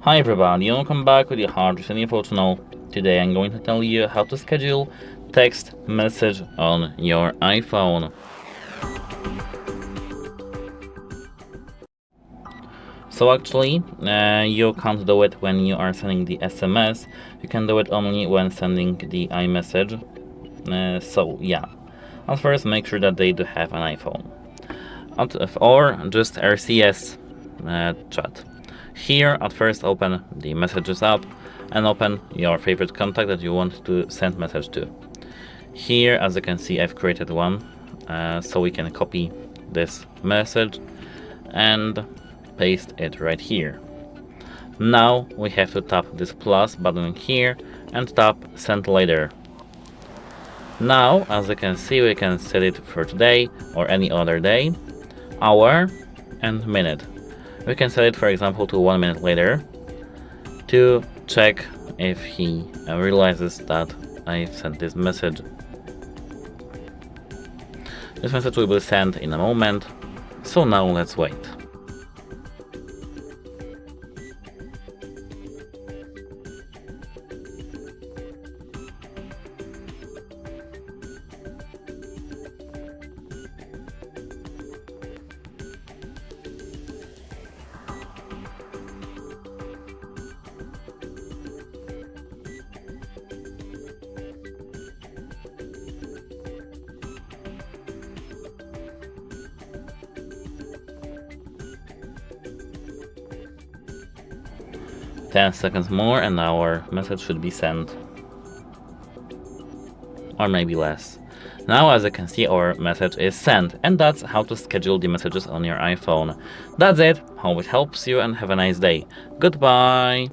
Hi everybody, welcome back with your HardReset.Info channel. Today I'm going to tell you how to schedule text message on your iPhone. So actually, you can't do it when you are sending the SMS, you can do it only when sending the iMessage. So yeah, at first make sure that they do have an iPhone. Or just RCS chat. Here, at first open the Messages app and open your favorite contact that you want to send message to. Here, as you can see, I've created one, so we can copy this message and paste it right here. Now we have to tap this plus button here and tap Send Later. Now, as you can see, we can set it for today or any other day, hour, and minute. We can set it, for example, to 1 minute later to check if he realizes that I've sent this message. This message will be sent in a moment, so now let's wait. Ten seconds more and our message should be sent. Or maybe less. Now, as you can see, our message is sent, and that's how to schedule the messages on your iPhone. That's it. Hope it helps you and have a nice day. Goodbye.